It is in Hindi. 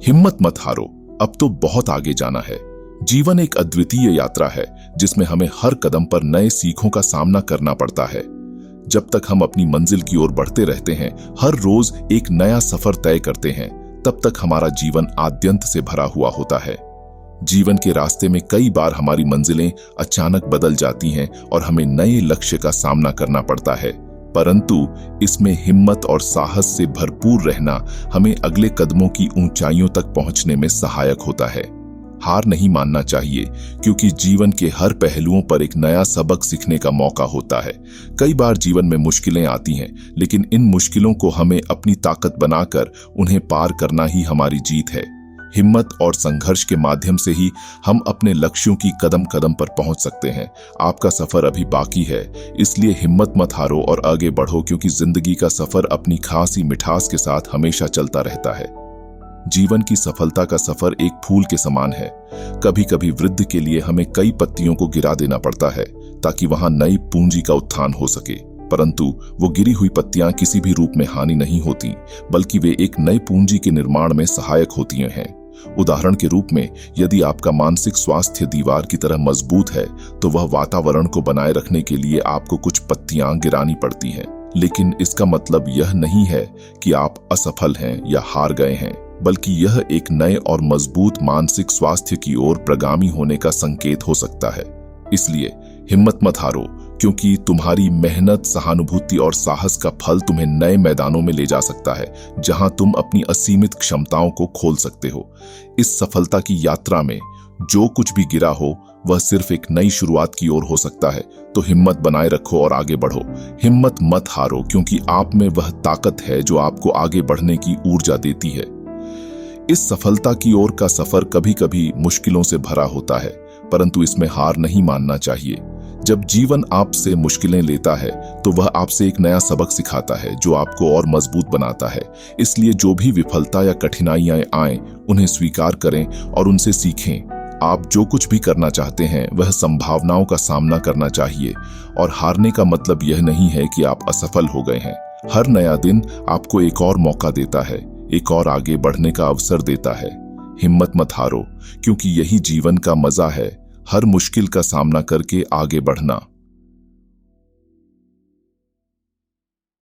हिम्मत मत हारो, अब तो बहुत आगे जाना है। जीवन एक अद्वितीय यात्रा है जिसमें हमें हर कदम पर नए सीखों का सामना करना पड़ता है। जब तक हम अपनी मंजिल की ओर बढ़ते रहते हैं, हर रोज एक नया सफर तय करते हैं, तब तक हमारा जीवन आद्यंत से भरा हुआ होता है। जीवन के रास्ते में कई बार हमारी मंजिलें अचानक बदल जाती हैं और हमें नए लक्ष्य का सामना करना पड़ता है, परंतु इसमें हिम्मत और साहस से भरपूर रहना हमें अगले कदमों की ऊंचाइयों तक पहुंचने में सहायक होता है। हार नहीं मानना चाहिए, क्योंकि जीवन के हर पहलुओं पर एक नया सबक सीखने का मौका होता है। कई बार जीवन में मुश्किलें आती हैं, लेकिन इन मुश्किलों को हमें अपनी ताकत बनाकर उन्हें पार करना ही हमारी जीत है। हिम्मत और संघर्ष के माध्यम से ही हम अपने लक्ष्यों की कदम कदम पर पहुंच सकते हैं। आपका सफर अभी बाकी है, इसलिए हिम्मत मत हारो और आगे बढ़ो, क्योंकि जिंदगी का सफर अपनी खासी मिठास के साथ हमेशा चलता रहता है। जीवन की सफलता का सफर एक फूल के समान है। कभी कभी वृद्धि के लिए हमें कई पत्तियों को गिरा देना पड़ता है ताकि वहां नई पूंजी का उत्थान हो सके, परंतु वो गिरी हुई पत्तियां किसी भी रूप में हानि नहीं होती, बल्कि वे एक नई पूंजी के निर्माण में सहायक होती हैं। उदाहरण के रूप में, यदि आपका मानसिक स्वास्थ्य दीवार की तरह मजबूत है, तो वह वातावरण को बनाए रखने के लिए आपको कुछ पत्तियां गिरानी पड़ती हैं। लेकिन इसका मतलब यह नहीं है कि आप असफल हैं या हार गए हैं, बल्कि यह एक नए और मजबूत मानसिक स्वास्थ्य की ओर प्रगामी होने का संकेत हो सकता है। इसलिए हिम्मत मत हारो, क्योंकि तुम्हारी मेहनत, सहानुभूति और साहस का फल तुम्हें नए मैदानों में ले जा सकता है, जहां तुम अपनी असीमित क्षमताओं को खोल सकते हो। इस सफलता की यात्रा में जो कुछ भी गिरा हो, वह सिर्फ एक नई शुरुआत की ओर हो सकता है। तो हिम्मत बनाए रखो और आगे बढ़ो। हिम्मत मत हारो, क्योंकि आप में वह ताकत है जो आपको आगे बढ़ने की ऊर्जा देती है। इस सफलता की ओर का सफर कभी कभी मुश्किलों से भरा होता है, परंतु इसमें हार नहीं मानना चाहिए। जब जीवन आपसे मुश्किलें लेता है, तो वह आपसे एक नया सबक सिखाता है जो आपको और मजबूत बनाता है। इसलिए जो भी विफलता या कठिनाइयां आएं, उन्हें स्वीकार करें और उनसे सीखें। आप जो कुछ भी करना चाहते हैं, वह संभावनाओं का सामना करना चाहिए, और हारने का मतलब यह नहीं है कि आप असफल हो गए हैं। हर नया दिन आपको एक और मौका देता है, एक और आगे बढ़ने का अवसर देता है। हिम्मत मत हारो, क्योंकि यही जीवन का मजा है, हर मुश्किल का सामना करके आगे बढ़ना।